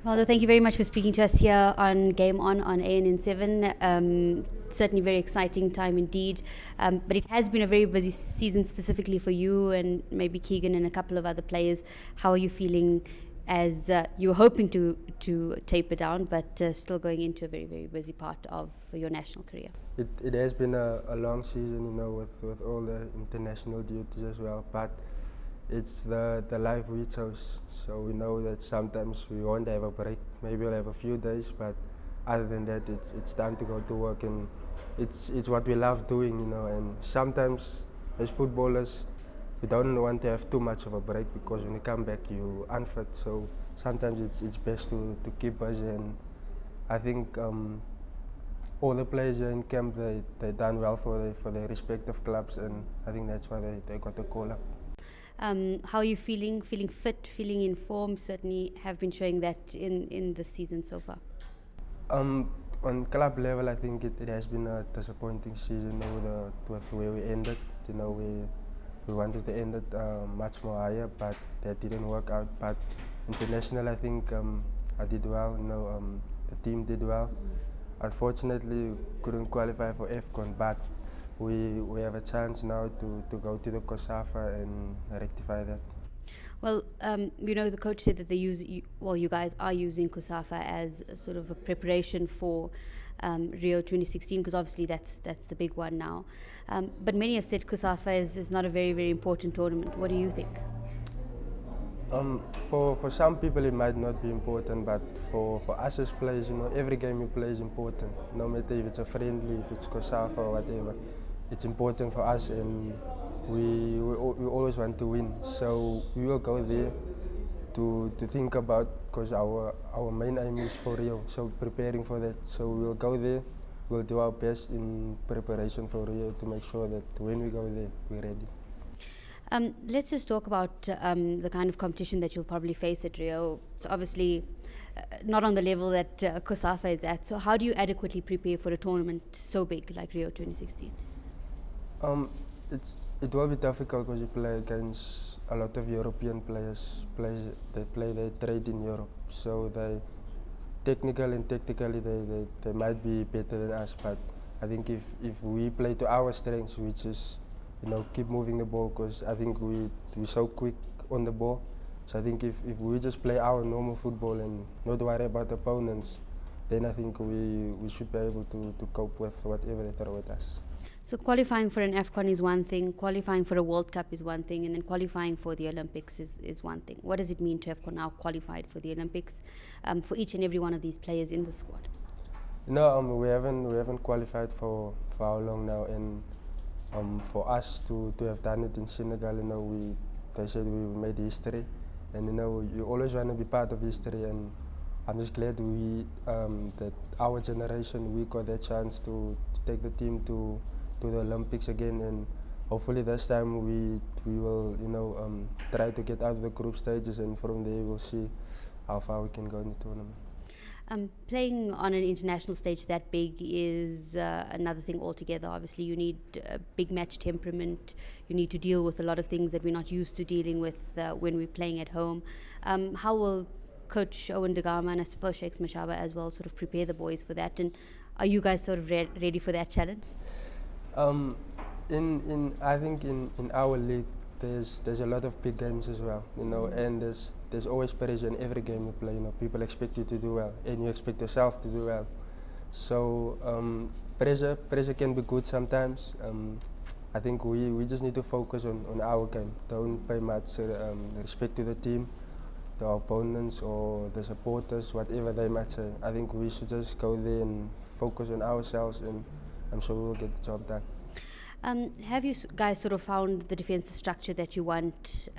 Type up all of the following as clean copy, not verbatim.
Well, thank you very much for speaking to us here on Game On ANN7. Certainly very exciting time indeed. But it has been a very busy season specifically for you and maybe Keegan and a couple of other players. How are you feeling as you were hoping to taper down, but still going into a very, very busy part of your national career? It has been a long season, with all the international duties as well. But it's the life we chose. So we know that sometimes we won't have a break. Maybe we'll have a few days, but other than that, it's time to go to work, and it's what we love doing, And sometimes as footballers, we don't want to have too much of a break because when you come back, you're unfit. So sometimes it's best to keep busy, and I think all the players here in camp they done well for their respective clubs, and I think that's why they got the call up. How are you feeling? Feeling fit, feeling in form? Certainly have been showing that in this season so far. On club level, I think it has been a disappointing season with where we ended. We wanted to end it much more higher, but that didn't work out. But international, I think I did well. The team did well. Unfortunately, we couldn't qualify for AFCON, but we have a chance now to go to the COSAFA and rectify that. Well, the coach said that you guys are using COSAFA as a sort of a preparation for Rio 2016, because obviously that's the big one now. But many have said COSAFA is not a very, very important tournament. What do you think? For some people it might not be important, but for us as players, every game you play is important. No matter if it's a friendly, if it's COSAFA or whatever, it's important for us, and we always want to win. So we will go there to think about, because our main aim is for Rio, so preparing for that. So we will go there, we'll do our best in preparation for Rio to make sure that when we go there, we're ready. Let's just talk about the kind of competition that you'll probably face at Rio. It's obviously not on the level that COSAFA is at. So how do you adequately prepare for a tournament so big like Rio 2016? It will be difficult because you play against a lot of European players. They trade in Europe, so they technically and tactically they might be better than us. But I think if we play to our strengths, which is keep moving the ball, because I think we're so quick on the ball. So I think if we just play our normal football and not worry about opponents, then I think we should be able to cope with whatever they throw at us. So qualifying for an AFCON is one thing, qualifying for a World Cup is one thing, and then qualifying for the Olympics is one thing. What does it mean to have now qualified for the Olympics for each and every one of these players in the squad? We haven't qualified for how long now, and for us to have done it in Senegal, they said we made history, and you always want to be part of history, and I'm just glad that our generation, we got that chance to take the team to the Olympics again, and hopefully this time we will try to get out of the group stages, and from there we'll see how far we can go in the tournament. Playing on an international stage that big is another thing altogether. Obviously, you need big match temperament. You need to deal with a lot of things that we're not used to dealing with when we're playing at home. How will Coach Owen Dagama and I suppose Shakes Mashaba as well sort of prepare the boys for that? And are you guys sort of ready for that challenge? I think in our league, there's a lot of big games as well, and there's always pressure in every game you play. People expect you to do well, and you expect yourself to do well. So pressure can be good sometimes. I think we just need to focus on our game. Don't pay much respect to the team, the opponents, or the supporters, whatever they might say. I think we should just go there and focus on ourselves, and I'm sure we'll get the job done. Have you guys sort of found the defensive structure that you want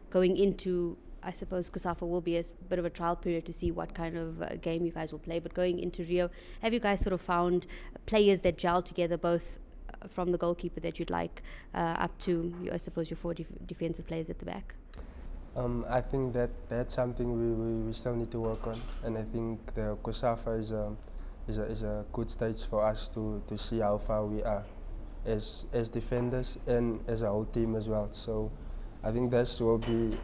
going into, I suppose COSAFA will be a bit of a trial period to see what kind of game you guys will play, but going into Rio, have you guys sort of found players that gel together, both from the goalkeeper that you'd like up to, I suppose, your four defensive players at the back? I think that's something we still need to work on, and I think the COSAFA is a good stage for us to see how far we are as defenders and as a whole team as well. So I think this will be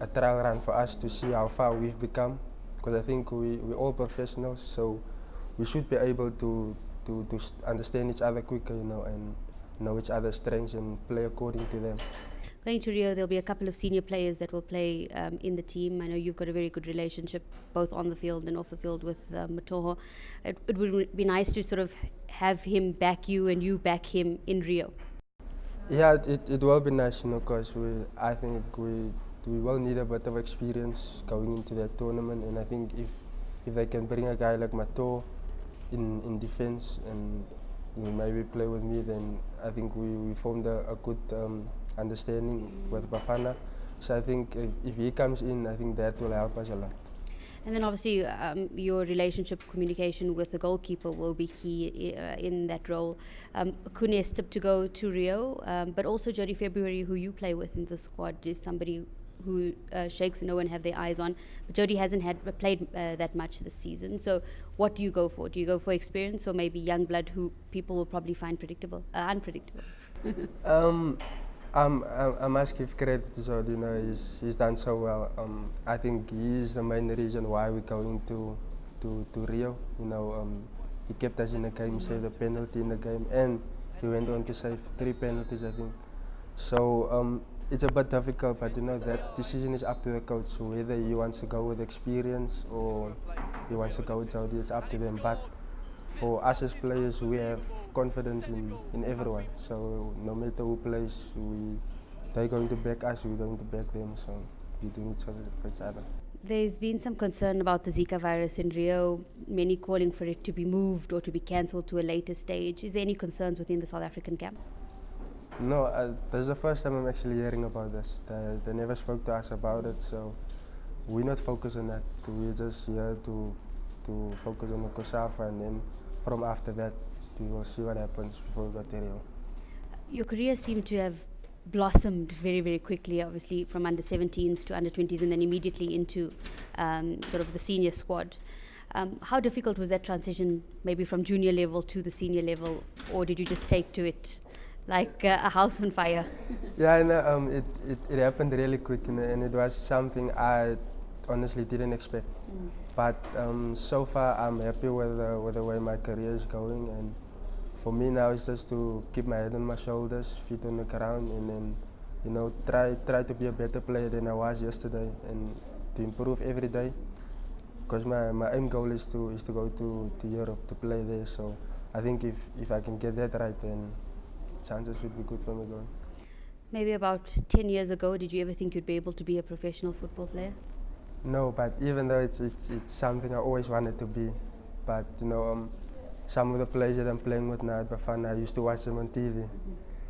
a trial run for us to see how far we've become because I think we're all professionals, so we should be able to understand each other quicker, and know each other's strengths and play according to them. Going to Rio, there'll be a couple of senior players that will play in the team. I know you've got a very good relationship both on the field and off the field with Matoho. It would be nice to sort of have him back you and you back him in Rio. Yeah, it will be nice, because I think we will need a bit of experience going into that tournament, and I think if they can bring a guy like Mato in defense and maybe play with me, then I think we formed a good understanding with Bafana. So I think if he comes in, I think that will help us a lot. And then obviously your relationship, communication with the goalkeeper will be key in that role. Kunes tipped to go to Rio, but also Jody February, who you play with in the squad, is somebody who Shakes and Owen have their eyes on. But Jody hasn't played that much this season. So what do you go for? Do you go for experience or maybe young blood who people will probably find unpredictable? I must give credit to Jody. He's done so well. I think he is the main reason why we're going to Rio. He kept us in the game, saved a penalty in the game, and he went on to save 3 penalties, I think. So it's a bit difficult, but that decision is up to the coach. So whether he wants to go with experience or he wants to go with Jody, it's up to them. But for us as players, we have confidence in everyone. So no matter who plays, they're going to back us, we're going to back them. So we're doing each other for each other. There's been some concern about the Zika virus in Rio, many calling for it to be moved or to be cancelled to a later stage. Is there any concerns within the South African camp? No, this is the first time I'm actually hearing about this. They never spoke to us about it, so we're not focused on that. We're just here to focus on the COSAFA, and then from after that, we will see what happens before we go to Rio. Your career seemed to have blossomed very, very quickly, obviously from under 17s to under 20s and then immediately into sort of the senior squad. How difficult was that transition, maybe from junior level to the senior level, or did you just take to it like a house on fire? Yeah, it happened really quick, and it was something I honestly didn't expect. But so far, I'm happy with the way my career is going, and for me now it's just to keep my head on my shoulders, feet on the ground, and then try to be a better player than I was yesterday, and to improve every day. Because my aim goal is to go to Europe to play there. So I think if I can get that right, then chances should be good for me going. Maybe about 10 years ago, did you ever think you'd be able to be a professional football player? No, but even though it's something I always wanted to be, but some of the players that I'm playing with now at Bafana, I used to watch them on TV,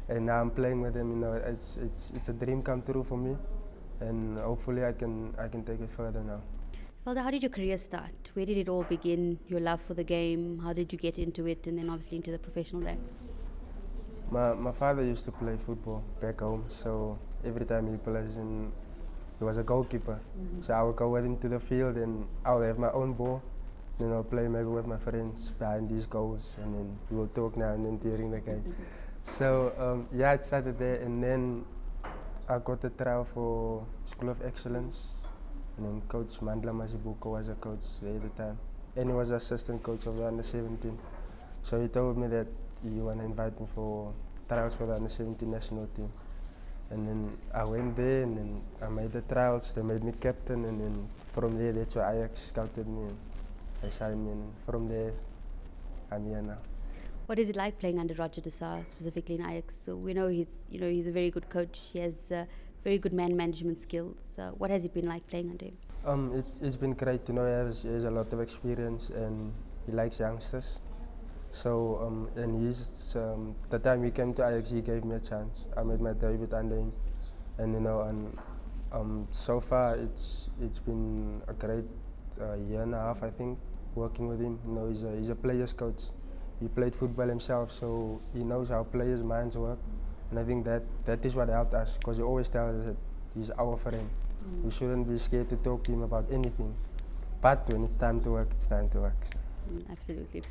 and now I'm playing with them. It's a dream come true for me, and hopefully I can take it further now. Well, how did your career start? Where did it all begin? Your love for the game? How did you get into it, and then obviously into the professional ranks? My father used to play football back home, so every time he plays, he was a goalkeeper. So I would go with him to the field, and I would have my own ball. Then I'll play maybe with my friends behind these goals, and then we will talk now and then during the game. So yeah, it started there, and then I got a trial for School of Excellence, and then Coach Mandla Mazibuko was a coach there at the time, and he was assistant coach of the under-17. So he told me that he want to invite me for trials for the under-17 national team. And then I went there, and then I made the trials. They made me captain, and then from there, that's why Ajax scouted me, and they signed me, and from there, I'm here now. What is it like playing under Roger de Saar, specifically in Ajax? So we know he's a very good coach. He has very good man management skills. What has it been like playing under him? It's been great. He has a lot of experience, and he likes youngsters. So and the time he came to Ajax, he gave me a chance. I made my debut under him, and so far it's been a great year and a half, I think, working with him. He's a player's coach. He played football himself, so he knows how players' minds work, and I think that is what helped us, because he always tells us that he's our friend. We shouldn't be scared to talk to him about anything, but when it's time to work, it's time to work. Absolutely.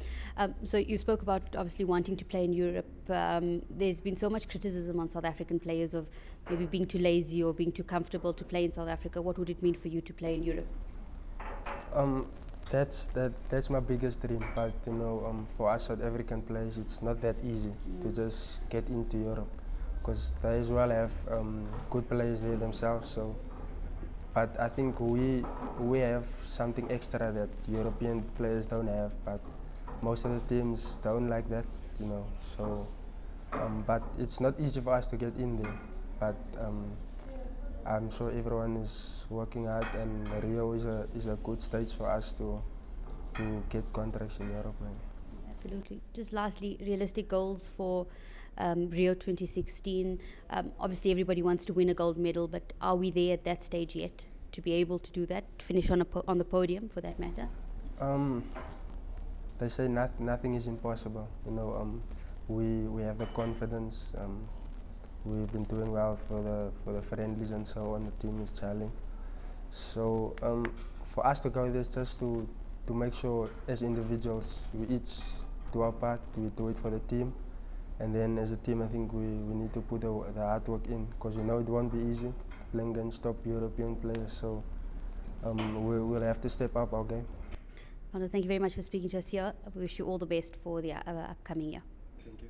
So you spoke about obviously wanting to play in Europe. There's been so much criticism on South African players of maybe being too lazy or being too comfortable to play in South Africa. What would it mean for you to play in Europe? Um, that's my biggest dream. But you know, for us South African players, it's not that easy to just get into Europe, because they as well have good players there themselves. So, but I think we have something extra that European players don't have. But most of the teams don't like that, you know. So, but it's not easy for us to get in there. But I'm sure everyone is working hard, and Rio is a good stage for us to get contracts in Europe. Man. Absolutely. Just lastly, realistic goals for Rio 2016. Obviously, everybody wants to win a gold medal, but are we there at that stage yet to be able to do that, to finish on on the podium for that matter? They say nothing is impossible. You know, we have the confidence. We've been doing well for the friendlies and so on. The team is gelling. So for us to go there is just to make sure as individuals we each do our part, we do it for the team, and then as a team I think we need to put the hard work in, because we know it won't be easy playing against top European players, so we'll have to step up our game. Rivaldo, thank you very much for speaking to us here. We wish you all the best for the upcoming year. Thank you.